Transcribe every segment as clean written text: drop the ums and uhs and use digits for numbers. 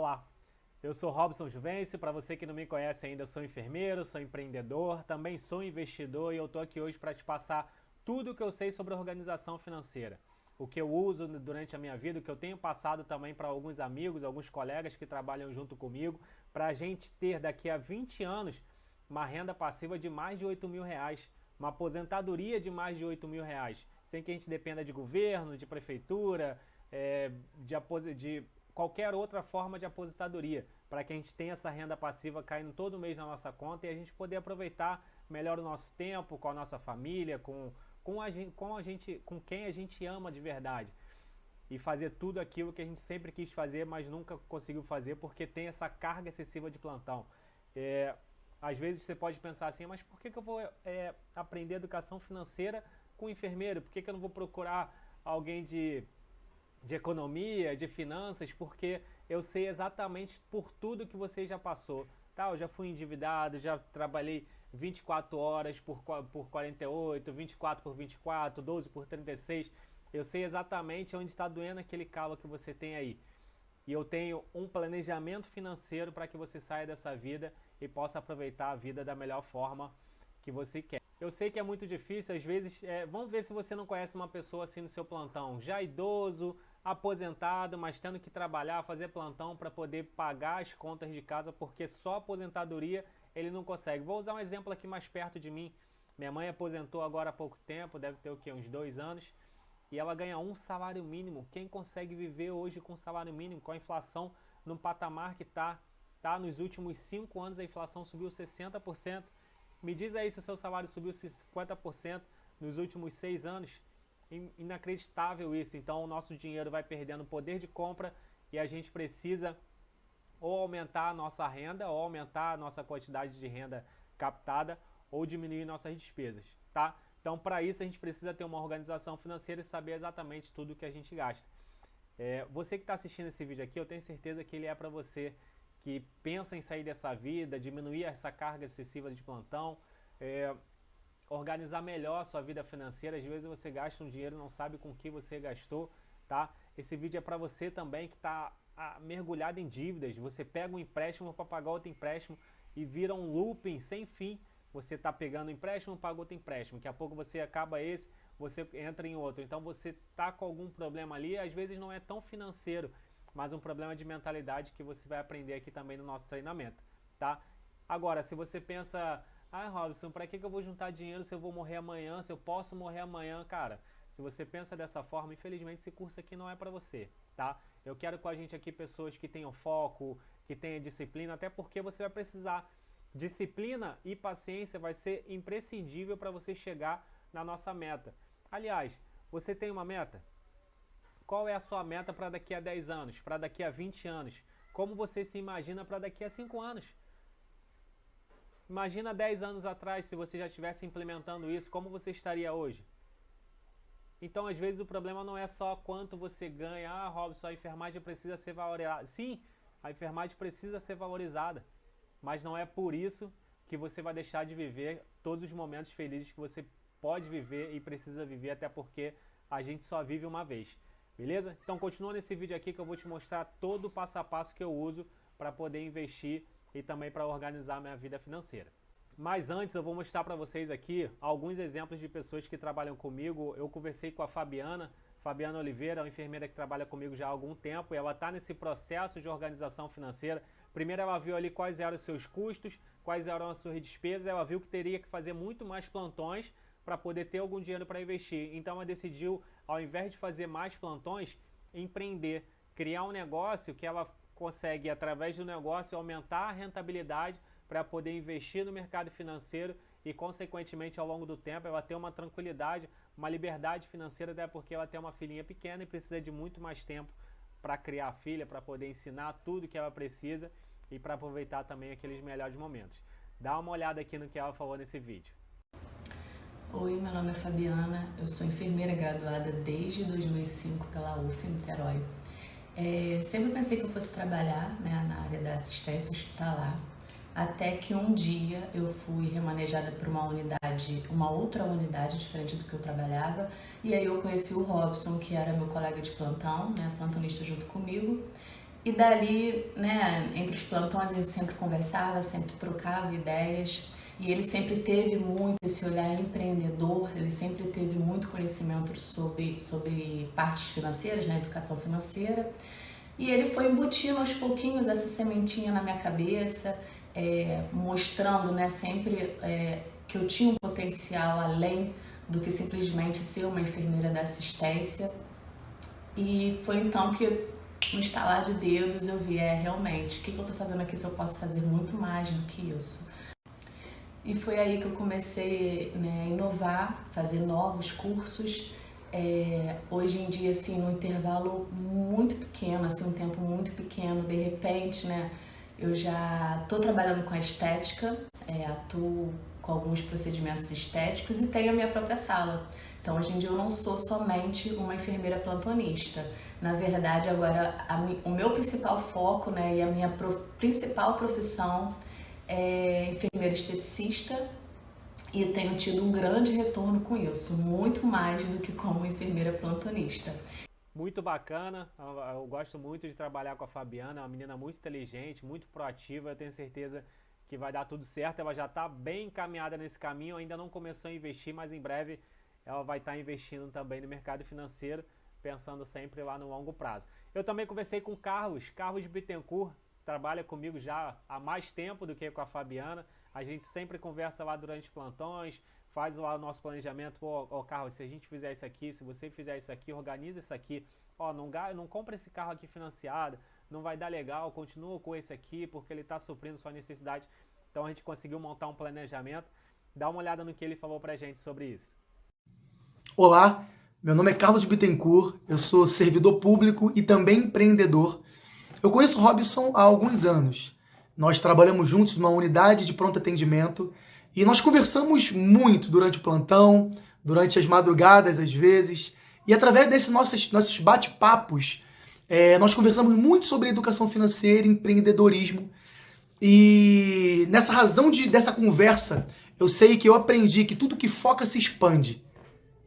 Olá, eu sou Robson Juvencio. Para você que não me conhece ainda, eu sou enfermeiro, sou empreendedor, também sou investidor e eu estou aqui hoje para te passar tudo o que eu sei sobre organização financeira. O que eu uso durante a minha vida, o que eu tenho passado também para alguns amigos, alguns colegas que trabalham junto comigo, para a gente ter daqui a 20 anos uma renda passiva de mais de R$ 8.000, uma aposentadoria de mais de R$ 8.000, sem que a gente dependa de governo, de prefeitura, de qualquer outra forma de aposentadoria, para que a gente tenha essa renda passiva caindo todo mês na nossa conta e a gente poder aproveitar melhor o nosso tempo com a nossa família, com quem a gente ama de verdade e fazer tudo aquilo que a gente sempre quis fazer, mas nunca conseguiu fazer porque tem essa carga excessiva de plantão. Às vezes você pode pensar assim, mas por que eu vou aprender educação financeira com um enfermeiro? Por que eu não vou procurar alguém de economia, de finanças? Porque eu sei exatamente por tudo que você já passou. Tá? Eu já fui endividado, já trabalhei 24 horas por 48, 24 por 24, 12 por 36. Eu sei exatamente onde está doendo aquele calo que você tem aí. E eu tenho um planejamento financeiro para que você saia dessa vida e possa aproveitar a vida da melhor forma que você quer. Eu sei que é muito difícil, às vezes, vamos ver se você não conhece uma pessoa assim no seu plantão, já idoso, aposentado, mas tendo que trabalhar, fazer plantão para poder pagar as contas de casa, porque só aposentadoria ele não consegue. Vou usar um exemplo aqui mais perto de mim. Minha mãe aposentou agora há pouco tempo, deve ter o quê? Uns 2 anos. E ela ganha um salário mínimo. Quem consegue viver hoje com salário mínimo, com a inflação no patamar que está? Nos últimos 5 anos a inflação subiu 60%. Me diz aí se o seu salário subiu 50% nos últimos 6 anos. Inacreditável isso. Então o nosso dinheiro vai perdendo poder de compra e a gente precisa ou aumentar a nossa renda, ou aumentar a nossa quantidade de renda captada, ou diminuir nossas despesas, tá? Então, para isso, a gente precisa ter uma organização financeira e saber exatamente tudo que a gente gasta. Você que está assistindo esse vídeo aqui, eu tenho certeza que ele é para você que pensa em sair dessa vida, diminuir essa carga excessiva de plantão, organizar melhor a sua vida financeira. Às vezes você gasta um dinheiro e não sabe com que você gastou, tá? Esse vídeo é para você também que está mergulhado em dívidas. Você pega um empréstimo para pagar outro empréstimo e vira um looping sem fim. Você está pegando um empréstimo, paga outro empréstimo. Daqui a pouco você acaba esse, você entra em outro. Então você está com algum problema ali, às vezes não é tão financeiro, mas um problema de mentalidade que você vai aprender aqui também no nosso treinamento, tá? Agora, se você pensa, Robson, para que eu vou juntar dinheiro se eu vou morrer amanhã, se eu posso morrer amanhã? Cara, se você pensa dessa forma, infelizmente esse curso aqui não é para você, tá? Eu quero com a gente aqui pessoas que tenham foco, que tenham disciplina, até porque você vai precisar. Disciplina e paciência vai ser imprescindível para você chegar na nossa meta. Aliás, você tem uma meta? Qual é a sua meta para daqui a 10 anos, para daqui a 20 anos? Como você se imagina para daqui a 5 anos? Imagina 10 anos atrás, se você já estivesse implementando isso, como você estaria hoje? Então, às vezes, o problema não é só quanto você ganha. Robson, a enfermagem precisa ser valorizada. Sim, a enfermagem precisa ser valorizada. Mas não é por isso que você vai deixar de viver todos os momentos felizes que você pode viver e precisa viver, até porque a gente só vive uma vez. Beleza? Então continua nesse vídeo aqui que eu vou te mostrar todo o passo a passo que eu uso para poder investir e também para organizar a minha vida financeira. Mas antes eu vou mostrar para vocês aqui alguns exemplos de pessoas que trabalham comigo. Eu conversei com a Fabiana Oliveira, uma enfermeira que trabalha comigo já há algum tempo, e ela está nesse processo de organização financeira. Primeiro ela viu ali quais eram os seus custos, quais eram as suas despesas, ela viu que teria que fazer muito mais plantões para poder ter algum dinheiro para investir. Então ela decidiu, ao invés de fazer mais plantões, empreender, criar um negócio que ela consegue, através do negócio, aumentar a rentabilidade para poder investir no mercado financeiro e, consequentemente, ao longo do tempo, ela ter uma tranquilidade, uma liberdade financeira, até porque ela tem uma filhinha pequena e precisa de muito mais tempo para criar a filha, para poder ensinar tudo que ela precisa e para aproveitar também aqueles melhores momentos. Dá uma olhada aqui no que ela falou nesse vídeo. Oi, meu nome é Fabiana, eu sou enfermeira graduada desde 2005 pela UF Niterói. Sempre pensei que eu fosse trabalhar, né, na área da assistência hospitalar, até que um dia eu fui remanejada para uma outra unidade diferente do que eu trabalhava, e aí eu conheci o Robson, que era meu colega de plantão, né, plantonista junto comigo, E dali, né, entre os plantões a gente sempre conversava, sempre trocava ideias. E ele sempre teve muito esse olhar empreendedor, ele sempre teve muito conhecimento sobre partes financeiras, né, educação financeira. E ele foi embutindo aos pouquinhos essa sementinha na minha cabeça, mostrando, né, sempre que eu tinha um potencial além do que simplesmente ser uma enfermeira da assistência. E foi então que, no estalar de dedos, eu vi, realmente, o que eu estou fazendo aqui se eu posso fazer muito mais do que isso? E foi aí que eu comecei, né, a inovar, fazer novos cursos. Hoje em dia, assim, num intervalo muito pequeno, assim, um tempo muito pequeno, de repente, né, eu já estou trabalhando com a estética, atuo com alguns procedimentos estéticos e tenho a minha própria sala. Então, hoje em dia eu não sou somente uma enfermeira plantonista. Na verdade, agora o meu principal foco, né, e a minha principal profissão é enfermeira esteticista, e tenho tido um grande retorno com isso, muito mais do que como enfermeira plantonista. Muito bacana, eu gosto muito de trabalhar com a Fabiana, é uma menina muito inteligente, muito proativa, eu tenho certeza que vai dar tudo certo, ela já está bem encaminhada nesse caminho, ainda não começou a investir, mas em breve ela vai estar investindo também no mercado financeiro, pensando sempre lá no longo prazo. Eu também conversei com o Carlos Bittencourt, trabalha comigo já há mais tempo do que com a Fabiana, a gente sempre conversa lá durante plantões, faz lá o nosso planejamento, Carlos, se a gente fizer isso aqui, se você fizer isso aqui, organiza isso aqui, não compra esse carro aqui financiado, não vai dar legal, continua com esse aqui, porque ele está suprindo sua necessidade. Então a gente conseguiu montar um planejamento. Dá uma olhada no que ele falou pra gente sobre isso. Olá, meu nome é Carlos Bittencourt, eu sou servidor público e também empreendedor. Eu conheço o Robson há alguns anos. Nós trabalhamos juntos numa unidade de pronto atendimento e nós conversamos muito durante o plantão, durante as madrugadas às vezes, e através desses nossos bate-papos, nós conversamos muito sobre educação financeira, empreendedorismo. E nessa razão dessa conversa, eu sei que eu aprendi que tudo que foca se expande.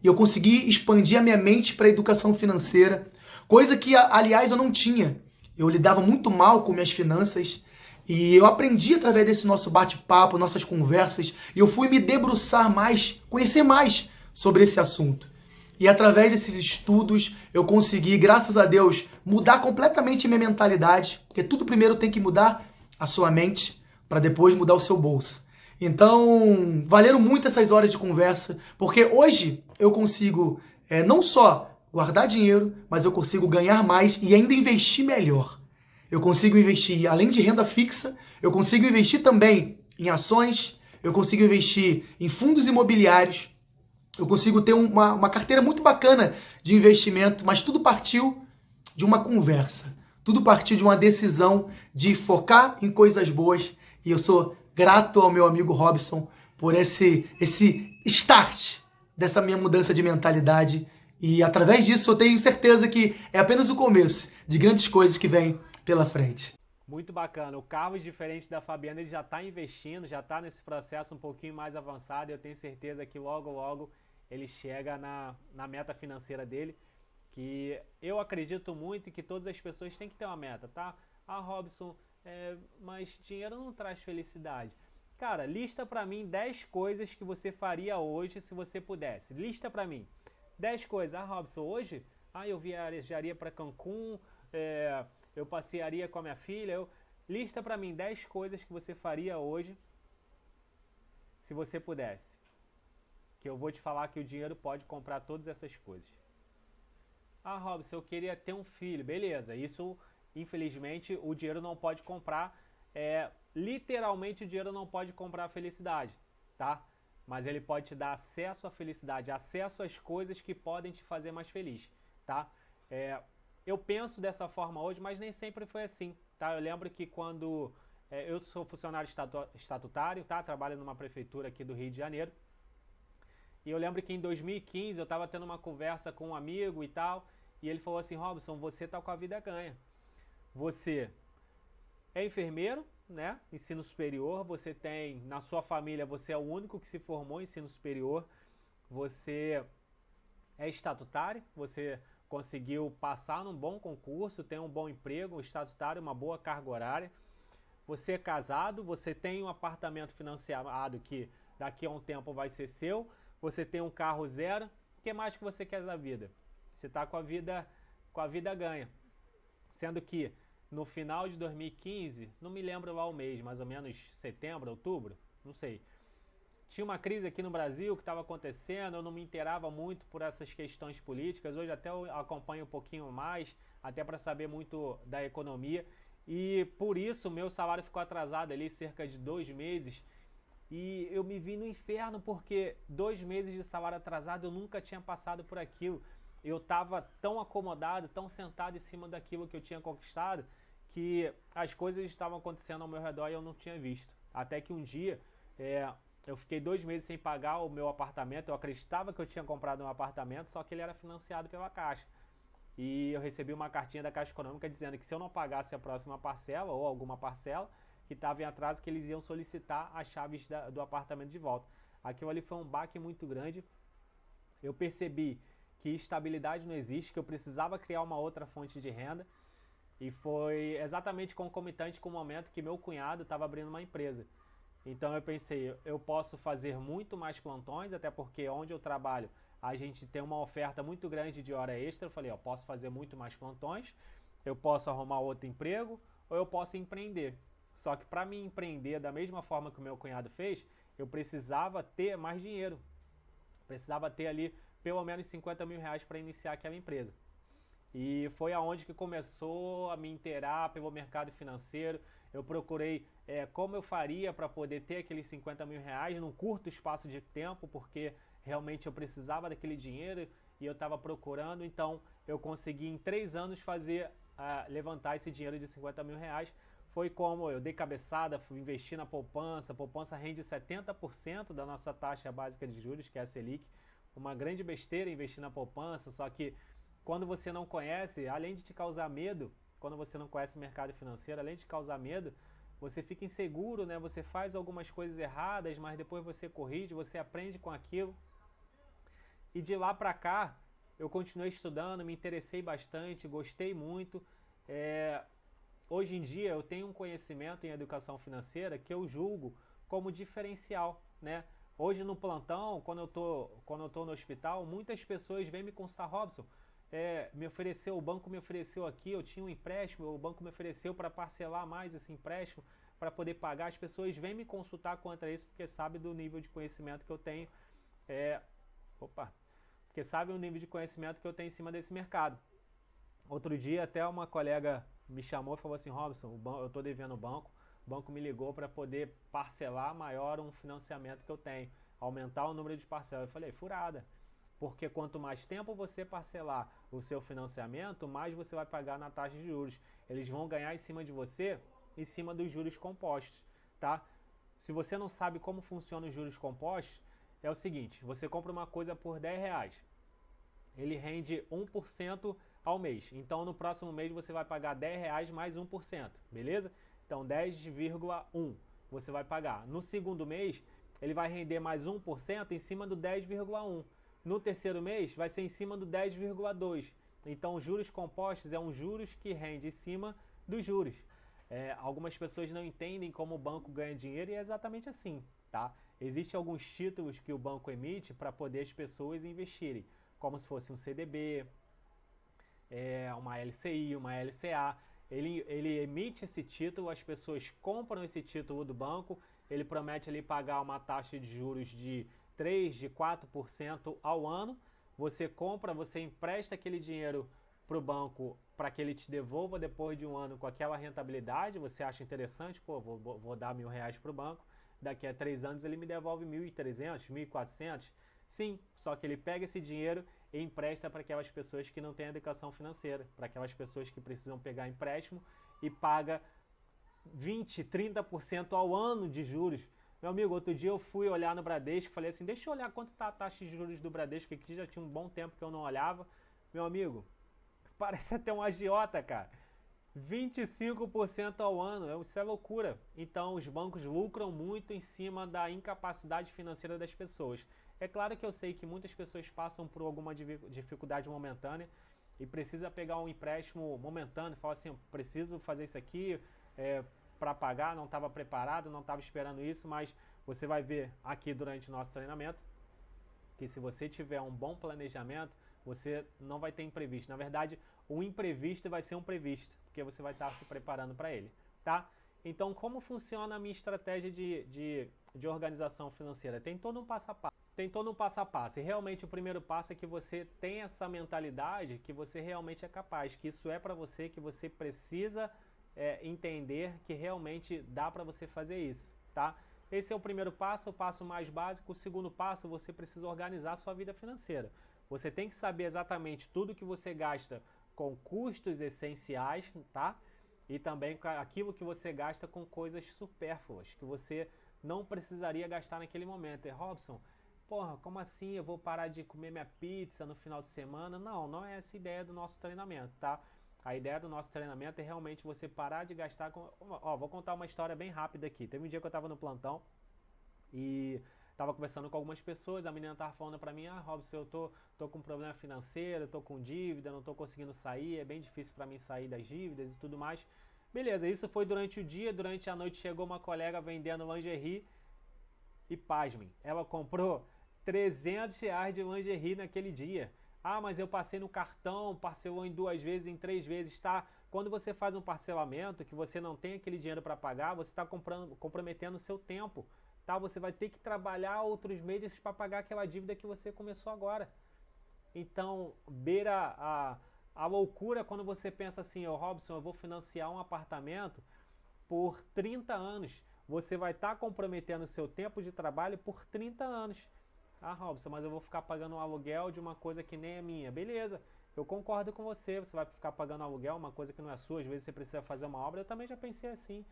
E eu consegui expandir a minha mente para a educação financeira, coisa que, aliás, eu não tinha. Eu lidava muito mal com minhas finanças e eu aprendi através desse nosso bate-papo, nossas conversas, e eu fui me debruçar mais, conhecer mais sobre esse assunto. E através desses estudos, eu consegui, graças a Deus, mudar completamente minha mentalidade, porque tudo primeiro tem que mudar a sua mente para depois mudar o seu bolso. Então, valeram muito essas horas de conversa, porque hoje eu consigo não só guardar dinheiro, mas eu consigo ganhar mais e ainda investir melhor. Eu consigo investir, além de renda fixa, eu consigo investir também em ações, eu consigo investir em fundos imobiliários, eu consigo ter uma carteira muito bacana de investimento, mas tudo partiu de uma conversa. Tudo partiu de uma decisão de focar em coisas boas. E eu sou grato ao meu amigo Robson por esse start dessa minha mudança de mentalidade. E através disso eu tenho certeza que é apenas o começo de grandes coisas que vêm pela frente. Muito bacana. O Carlos, diferente da Fabiana, ele já está investindo, já está nesse processo um pouquinho mais avançado. E eu tenho certeza que logo, logo ele chega na meta financeira dele. Que eu acredito muito que todas as pessoas têm que ter uma meta, tá? Robson, mas dinheiro não traz felicidade. Cara, lista pra mim 10 coisas que você faria hoje se você pudesse. Lista pra mim 10 coisas. Robson, hoje eu viajaria pra Cancún, eu passearia com a minha filha. Lista pra mim 10 coisas que você faria hoje se você pudesse. Que eu vou te falar que o dinheiro pode comprar todas essas coisas. Robson, eu queria ter um filho. Beleza, isso, infelizmente, o dinheiro não pode comprar. Literalmente, o dinheiro não pode comprar a felicidade, tá? Mas ele pode te dar acesso à felicidade, acesso às coisas que podem te fazer mais feliz, tá? Eu penso dessa forma hoje, mas nem sempre foi assim, tá? Eu lembro que quando eu sou funcionário estatutário, tá? Trabalho numa prefeitura aqui do Rio de Janeiro. E eu lembro que em 2015 eu estava tendo uma conversa com um amigo e tal, e ele falou assim: Robson, você tá com a vida ganha. Você é enfermeiro, né? Ensino superior, você tem, na sua família, você é o único que se formou em ensino superior, você é estatutário, você conseguiu passar num bom concurso, tem um bom emprego, um estatutário, uma boa carga horária. Você é casado, você tem um apartamento financiado que daqui a um tempo vai ser seu, você tem um carro zero. O que mais que você quer da vida? Você está com a vida ganha. Sendo que no final de 2015, não me lembro lá o mês, mais ou menos setembro, outubro, não sei. Tinha uma crise aqui no Brasil que estava acontecendo, eu não me inteirava muito por essas questões políticas. Hoje até eu acompanho um pouquinho mais, até para saber muito da economia. E por isso meu salário ficou atrasado ali cerca de 2 meses. E eu me vi no inferno porque 2 meses de salário atrasado eu nunca tinha passado por aquilo. Eu estava tão acomodado, tão sentado em cima daquilo que eu tinha conquistado, que as coisas estavam acontecendo ao meu redor e eu não tinha visto. Até que um dia eu fiquei 2 meses sem pagar o meu apartamento. Eu acreditava que eu tinha comprado um apartamento, só que ele era financiado pela Caixa. E eu recebi uma cartinha da Caixa Econômica dizendo que se eu não pagasse a próxima parcela ou alguma parcela que estava em atraso, que eles iam solicitar as chaves do apartamento de volta. Aquilo ali foi um baque muito grande. Eu percebi que estabilidade não existe, que eu precisava criar uma outra fonte de renda. E foi exatamente concomitante com o momento que meu cunhado estava abrindo uma empresa. Então eu pensei, eu posso fazer muito mais plantões, até porque onde eu trabalho a gente tem uma oferta muito grande de hora extra. Eu falei, eu posso fazer muito mais plantões, eu posso arrumar outro emprego ou eu posso empreender. Só que para mim empreender da mesma forma que o meu cunhado fez, eu precisava ter mais dinheiro. Precisava ter ali pelo menos 50 mil reais para iniciar aquela empresa. E foi aonde que começou a me inteirar pelo mercado financeiro. Eu procurei como eu faria para poder ter aqueles 50 mil reais num curto espaço de tempo, porque realmente eu precisava daquele dinheiro e eu estava procurando. Então eu consegui em 3 anos levantar esse dinheiro de 50 mil reais. Foi como eu dei cabeçada, fui investir na poupança. A poupança rende 70% da nossa taxa básica de juros, que é a Selic. Uma grande besteira investir na poupança, só que quando você não conhece, além de te causar medo, quando você não conhece o mercado financeiro, além de causar medo, você fica inseguro, né? Você faz algumas coisas erradas, mas depois você corrige, você aprende com aquilo. E de lá para cá, eu continuei estudando, me interessei bastante, gostei muito. Hoje em dia eu tenho um conhecimento em educação financeira que eu julgo como diferencial, né? Hoje no plantão, quando eu tô no hospital, muitas pessoas vêm me consultar, Robson, o banco me ofereceu aqui, eu tinha um empréstimo, o banco me ofereceu para parcelar mais esse empréstimo, para poder pagar. As pessoas vêm me consultar contra isso porque sabem do nível de conhecimento que eu tenho, porque sabem o nível de conhecimento que eu tenho em cima desse mercado. Outro dia até uma colega me chamou e falou assim, Robson, eu estou devendo o banco me ligou para poder parcelar maior um financiamento que eu tenho, aumentar o número de parcelas. Eu falei, furada. Porque quanto mais tempo você parcelar o seu financiamento, mais você vai pagar na taxa de juros. Eles vão ganhar em cima de você, em cima dos juros compostos, tá? Se você não sabe como funcionam os juros compostos, é o seguinte, você compra uma coisa por 10 reais, ele rende 1% ao mês. Então no próximo mês você vai pagar 10 reais mais 1%, beleza? Então 10,1 você vai pagar. No segundo mês, ele vai render mais 1% em cima do 10,1. No terceiro mês, vai ser em cima do 10,2. Então, os juros compostos é um juros que rende em cima dos juros. Algumas pessoas não entendem como o banco ganha dinheiro e é exatamente assim, tá? Existem alguns títulos que o banco emite para poder as pessoas investirem, como se fosse um CDB, uma LCI, uma LCA. Ele emite esse título, as pessoas compram esse título do banco, ele promete ali pagar uma taxa de juros de 3%, de 4% ao ano. Você compra, você empresta aquele dinheiro para o banco para que ele te devolva depois de um ano com aquela rentabilidade. Você acha interessante, pô, vou dar R$1.000 para o banco, daqui a 3 anos ele me devolve 1.300, 1.400. Sim, só que ele pega esse dinheiro e empresta para aquelas pessoas que não têm educação financeira, para aquelas pessoas que precisam pegar empréstimo e paga 20%, 30% ao ano de juros. Meu amigo, outro dia eu fui olhar no Bradesco, falei assim, deixa eu olhar quanto está a taxa de juros do Bradesco, que aqui já tinha um bom tempo que eu não olhava. Meu amigo, parece até um agiota, cara. 25% ao ano, isso é loucura. Então os bancos lucram muito em cima da incapacidade financeira das pessoas. É claro que eu sei que muitas pessoas passam por alguma dificuldade momentânea e precisa pegar um empréstimo momentâneo, fala assim, preciso fazer isso aqui para pagar, não estava preparado, não estava esperando isso, mas você vai ver aqui durante o nosso treinamento que se você tiver um bom planejamento, você não vai ter imprevisto. Na verdade, o imprevisto vai ser um previsto, porque você vai estar se preparando para ele, tá? Então, como funciona a minha estratégia de organização financeira? Tem todo um passo a passo. E realmente o primeiro passo é que você tem essa mentalidade que você realmente é capaz, que isso é para você, que você precisa entender que realmente dá para você fazer isso, tá? Esse é o primeiro passo, o passo mais básico. O segundo passo, você precisa organizar a sua vida financeira. Você tem que saber exatamente tudo que você gasta com custos essenciais, tá? E também aquilo que você gasta com coisas supérfluas, que você não precisaria gastar naquele momento. Robson, porra, como assim eu vou parar de comer minha pizza no final de semana? Não, não é essa a ideia do nosso treinamento, tá? A ideia do nosso treinamento é realmente você parar de gastar com... Ó, vou contar uma história bem rápida aqui. Teve um dia que eu estava no plantão e estava conversando com algumas pessoas, a menina estava falando para mim, Robson, eu tô com problema financeiro, tô com dívida, não tô conseguindo sair, é bem difícil para mim sair das dívidas e tudo mais. Beleza, isso foi durante o dia, durante a noite chegou uma colega vendendo lingerie e pasmem, ela comprou R$300 de lingerie naquele dia. Mas eu passei no cartão, parcelou em 2 vezes, em 3 vezes, tá? Quando você faz um parcelamento, que você não tem aquele dinheiro para pagar, você está comprometendo o seu tempo, tá? Você vai ter que trabalhar outros meses para pagar aquela dívida que você começou agora. Então, beira a loucura quando você pensa assim, Robson, eu vou financiar um apartamento por 30 anos. Você vai estar comprometendo o seu tempo de trabalho por 30 anos. Robson, mas eu vou ficar pagando um aluguel de uma coisa que nem é minha. Beleza, eu concordo com você, você vai ficar pagando aluguel, uma coisa que não é sua, às vezes você precisa fazer uma obra, eu também já pensei assim.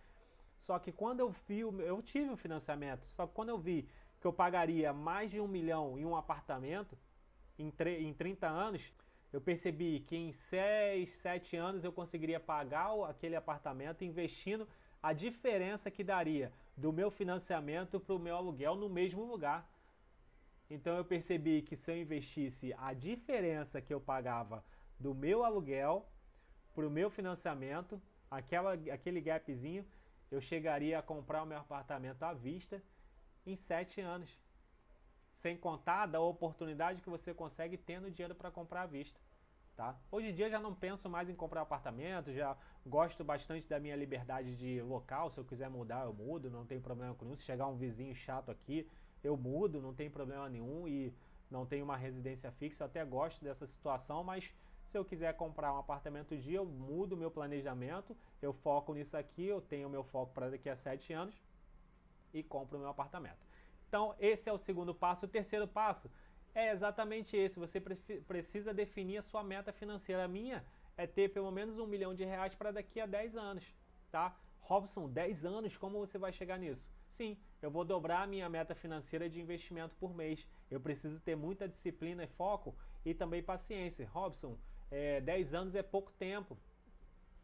Só que quando eu tive um financiamento, só que quando eu vi que eu pagaria mais de 1 milhão em um apartamento, em 30 anos, eu percebi que em 6, 7 anos eu conseguiria pagar aquele apartamento investindo a diferença que daria do meu financiamento para o meu aluguel no mesmo lugar. Então eu percebi que se eu investisse a diferença que eu pagava do meu aluguel para o meu financiamento, aquele gapzinho, eu chegaria a comprar o meu apartamento à vista em 7 anos. Sem contar da oportunidade que você consegue tendo dinheiro para comprar à vista. Tá? Hoje em dia já não penso mais em comprar apartamento, já gosto bastante da minha liberdade de local. Se eu quiser mudar, eu mudo, não tem problema com isso. Se chegar um vizinho chato aqui, eu mudo, não tem problema nenhum e não tenho uma residência fixa, eu até gosto dessa situação, mas se eu quiser comprar um apartamento dia, eu mudo meu planejamento, eu foco nisso aqui, eu tenho meu foco para daqui a 7 anos e compro o meu apartamento. Então, esse é o segundo passo. O terceiro passo é exatamente esse, você precisa definir a sua meta financeira. A minha é ter pelo menos R$1 milhão para daqui a 10 anos, tá? Robson, 10 anos, como você vai chegar nisso? Sim, eu vou dobrar a minha meta financeira de investimento por mês. Eu preciso ter muita disciplina e foco e também paciência. Robson, 10 anos é pouco tempo.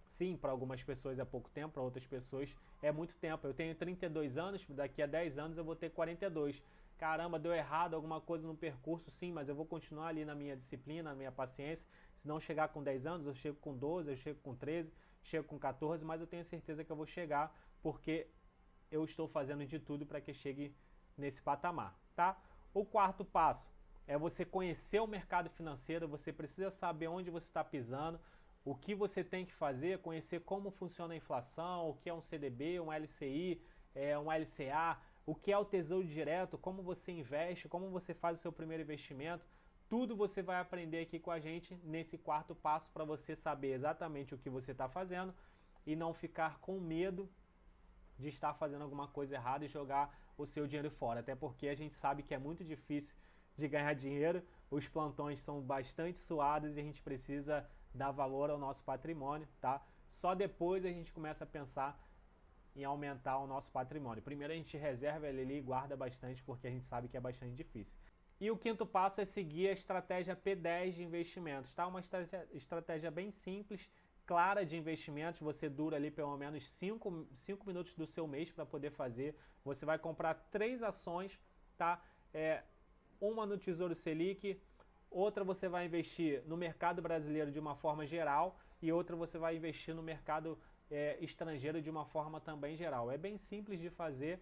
Sim, para algumas pessoas é pouco tempo, para outras pessoas é muito tempo. Eu tenho 32 anos, daqui a 10 anos eu vou ter 42. Caramba, deu errado alguma coisa no percurso, sim, mas eu vou continuar ali na minha disciplina, na minha paciência. Se não chegar com 10 anos, eu chego com 12, eu chego com 13, chego com 14, mas eu tenho certeza que eu vou chegar porque eu estou fazendo de tudo para que chegue nesse patamar, tá? O quarto passo é você conhecer o mercado financeiro, você precisa saber onde você está pisando, o que você tem que fazer, conhecer como funciona a inflação, o que é um CDB, um LCI, um LCA, o que é o Tesouro Direto, como você investe, como você faz o seu primeiro investimento. Tudo você vai aprender aqui com a gente nesse quarto passo para você saber exatamente o que você está fazendo e não ficar com medo de estar fazendo alguma coisa errada e jogar o seu dinheiro fora. Até porque a gente sabe que é muito difícil de ganhar dinheiro, os plantões são bastante suados e a gente precisa dar valor ao nosso patrimônio, tá? Só depois a gente começa a pensar em aumentar o nosso patrimônio. Primeiro a gente reserva ele ali e guarda bastante porque a gente sabe que é bastante difícil. E o quinto passo é seguir a estratégia P10 de investimentos, tá? Uma estratégia bem simples, clara de investimentos, você dura ali pelo menos 5 minutos do seu mês para poder fazer. Você vai comprar 3 ações, tá? Uma no Tesouro Selic, outra você vai investir no mercado brasileiro de uma forma geral e outra você vai investir no mercado estrangeiro de uma forma também geral. É bem simples de fazer,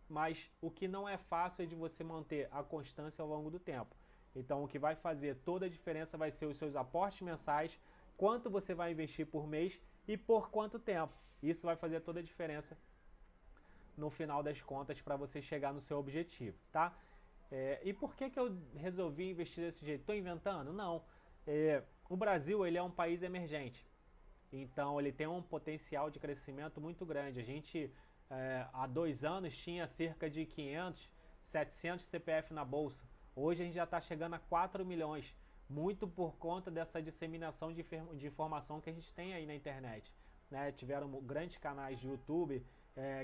mas o que não é fácil é de você manter a constância ao longo do tempo. Então o que vai fazer toda a diferença vai ser os seus aportes mensais, quanto você vai investir por mês e por quanto tempo. Isso vai fazer toda a diferença no final das contas para você chegar no seu objetivo, tá? E por que eu resolvi investir desse jeito? Estou inventando? Não. O Brasil ele é um país emergente, então ele tem um potencial de crescimento muito grande. A gente há 2 anos tinha cerca de 500, 700 CPF na bolsa. Hoje a gente já está chegando a 4 milhões, muito por conta dessa disseminação de informação que a gente tem aí na internet, né? Tiveram grandes canais de YouTube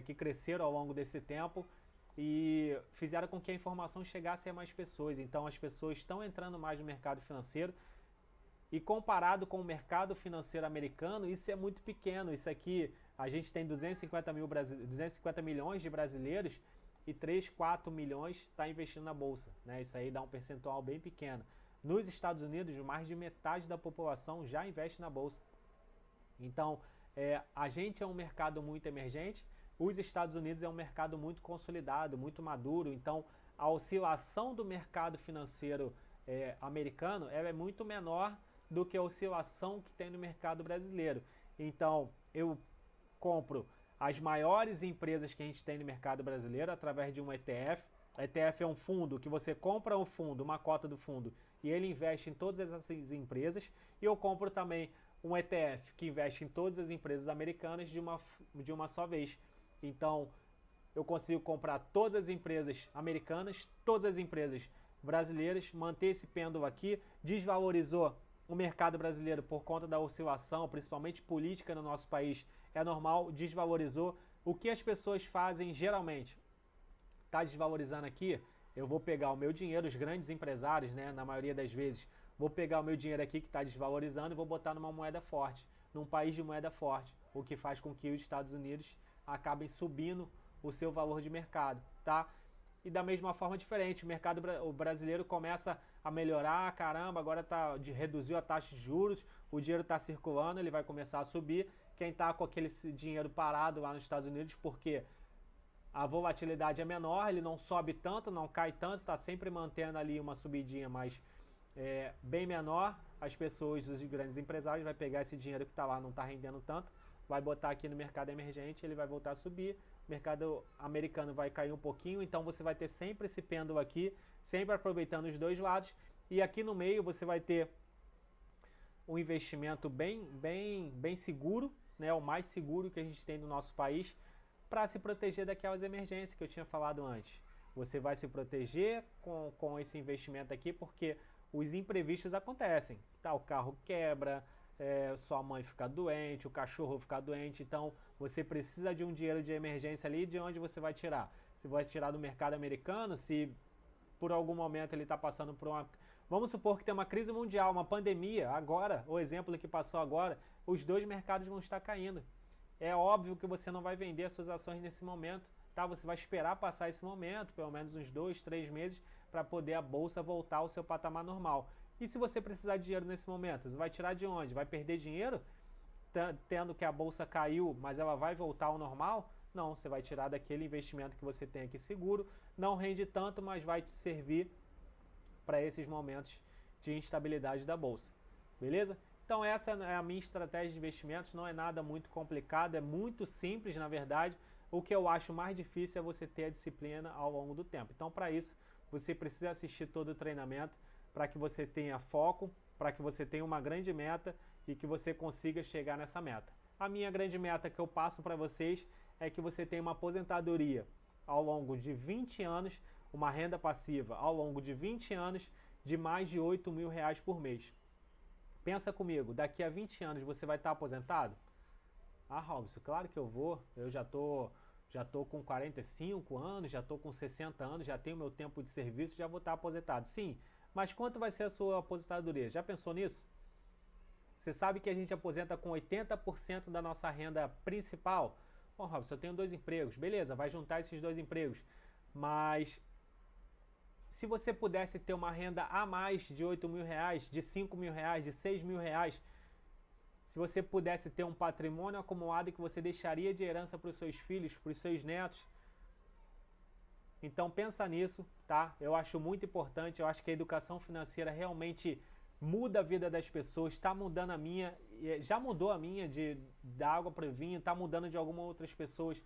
que cresceram ao longo desse tempo e fizeram com que a informação chegasse a mais pessoas. Então as pessoas estão entrando mais no mercado financeiro e comparado com o mercado financeiro americano, isso é muito pequeno. Isso aqui, a gente tem 250 milhões de brasileiros e 3, 4 milhões está investindo na bolsa, né? Isso aí dá um percentual bem pequeno. Nos Estados Unidos, mais de metade da população já investe na bolsa. Então, a gente é um mercado muito emergente, os Estados Unidos é um mercado muito consolidado, muito maduro. Então, a oscilação do mercado financeiro americano ela é muito menor do que a oscilação que tem no mercado brasileiro. Então, eu compro as maiores empresas que a gente tem no mercado brasileiro através de um ETF. ETF é um fundo que você compra o fundo, uma cota do fundo, e ele investe em todas essas empresas. E eu compro também um ETF que investe em todas as empresas americanas de uma só vez. Então, eu consigo comprar todas as empresas americanas, todas as empresas brasileiras, manter esse pêndulo aqui. Desvalorizou o mercado brasileiro por conta da oscilação, principalmente política no nosso país, é normal, desvalorizou. O que as pessoas fazem geralmente? Está desvalorizando aqui, eu vou pegar o meu dinheiro, os grandes empresários, né, na maioria das vezes, vou pegar o meu dinheiro aqui que está desvalorizando e vou botar numa moeda forte, num país de moeda forte, o que faz com que os Estados Unidos acabem subindo o seu valor de mercado, tá? E da mesma forma diferente, o brasileiro começa a melhorar, caramba, agora reduziu a taxa de juros, o dinheiro está circulando, ele vai começar a subir. Quem está com aquele dinheiro parado lá nos Estados Unidos, porque a volatilidade é menor, ele não sobe tanto, não cai tanto, está sempre mantendo ali uma subidinha, mas bem menor. As pessoas, os grandes empresários, vai pegar esse dinheiro que está lá, não está rendendo tanto, vai botar aqui no mercado emergente, ele vai voltar a subir. O mercado americano vai cair um pouquinho, então você vai ter sempre esse pêndulo aqui, sempre aproveitando os dois lados. E aqui no meio você vai ter um investimento bem seguro, né, o mais seguro que a gente tem no nosso país, para se proteger daquelas emergências que eu tinha falado antes. Você vai se proteger com esse investimento aqui, porque os imprevistos acontecem. Tá? O carro quebra, sua mãe fica doente, o cachorro fica doente, então você precisa de um dinheiro de emergência ali. De onde você vai tirar? Você vai tirar do mercado americano, se por algum momento ele está passando por uma... Vamos supor que tem uma crise mundial, uma pandemia, agora, o exemplo que passou agora, os dois mercados vão estar caindo. É óbvio que você não vai vender as suas ações nesse momento, tá? Você vai esperar passar esse momento, pelo menos uns 2, 3 meses, para poder a bolsa voltar ao seu patamar normal. E se você precisar de dinheiro nesse momento, você vai tirar de onde? Vai perder dinheiro? Tendo que a bolsa caiu, mas ela vai voltar ao normal? Não, você vai tirar daquele investimento que você tem aqui seguro, não rende tanto, mas vai te servir para esses momentos de instabilidade da bolsa. Beleza? Então essa é a minha estratégia de investimentos, não é nada muito complicado, é muito simples na verdade. O que eu acho mais difícil é você ter a disciplina ao longo do tempo. Então para isso, você precisa assistir todo o treinamento para que você tenha foco, para que você tenha uma grande meta e que você consiga chegar nessa meta. A minha grande meta que eu passo para vocês é que você tenha uma aposentadoria ao longo de 20 anos, uma renda passiva ao longo de 20 anos de mais de R$8 mil por mês. Pensa comigo, daqui a 20 anos você vai estar aposentado? Ah, Robson, claro que eu vou. Eu já tô com 45 anos, já tô com 60 anos, já tenho meu tempo de serviço, já vou estar aposentado. Sim, mas quanto vai ser a sua aposentadoria? Já pensou nisso? Você sabe que a gente aposenta com 80% da nossa renda principal? Bom, Robson, eu tenho 2 empregos. Beleza, vai juntar esses 2 empregos. Mas se você pudesse ter uma renda a mais de 8 mil reais, de 5 mil reais, de 6 mil reais, se você pudesse ter um patrimônio acumulado que você deixaria de herança para os seus filhos, para os seus netos, então pensa nisso, tá? Eu acho muito importante, eu acho que a educação financeira realmente muda a vida das pessoas, está mudando a minha, já mudou a minha da água para o vinho, está mudando de algumas outras pessoas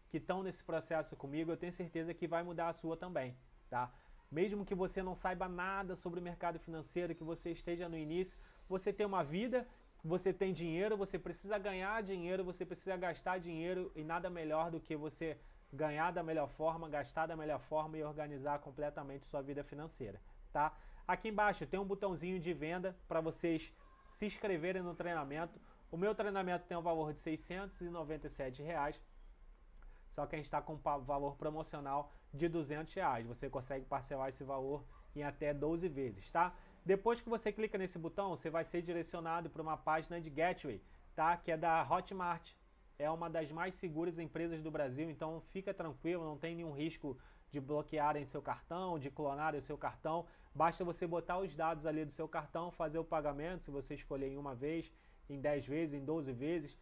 que estão nesse processo comigo, eu tenho certeza que vai mudar a sua também, tá? Mesmo que você não saiba nada sobre o mercado financeiro, que você esteja no início, você tem uma vida, você tem dinheiro, você precisa ganhar dinheiro, você precisa gastar dinheiro e nada melhor do que você ganhar da melhor forma, gastar da melhor forma e organizar completamente sua vida financeira, tá? Aqui embaixo tem um botãozinho de venda para vocês se inscreverem no treinamento. O meu treinamento tem um valor de R$ 697, só que a gente está com um valor promocional de R$ 200. Você consegue parcelar esse valor em até 12 vezes, tá? Depois que você clica nesse botão, você vai ser direcionado para uma página de Gateway, tá? Que é da Hotmart. É uma das mais seguras empresas do Brasil, então fica tranquilo, não tem nenhum risco de bloquearem seu cartão, de clonarem o seu cartão. Basta você botar os dados ali do seu cartão, fazer o pagamento, se você escolher em uma vez, em 10 vezes, em 12 vezes.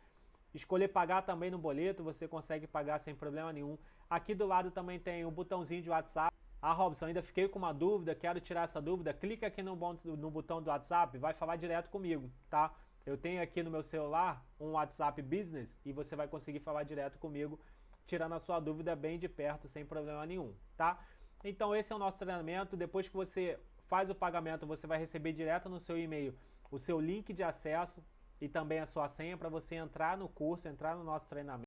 Escolher pagar também no boleto, você consegue pagar sem problema nenhum. Aqui do lado também tem o botãozinho de WhatsApp. Ah, Robson, ainda fiquei com uma dúvida, quero tirar essa dúvida. Clica aqui no botão do WhatsApp, vai falar direto comigo, tá? Eu tenho aqui no meu celular um WhatsApp Business e você vai conseguir falar direto comigo, tirando a sua dúvida bem de perto, sem problema nenhum, tá? Então esse é o nosso treinamento. Depois que você faz o pagamento, você vai receber direto no seu e-mail o seu link de acesso e também a sua senha para você entrar no curso, entrar no nosso treinamento.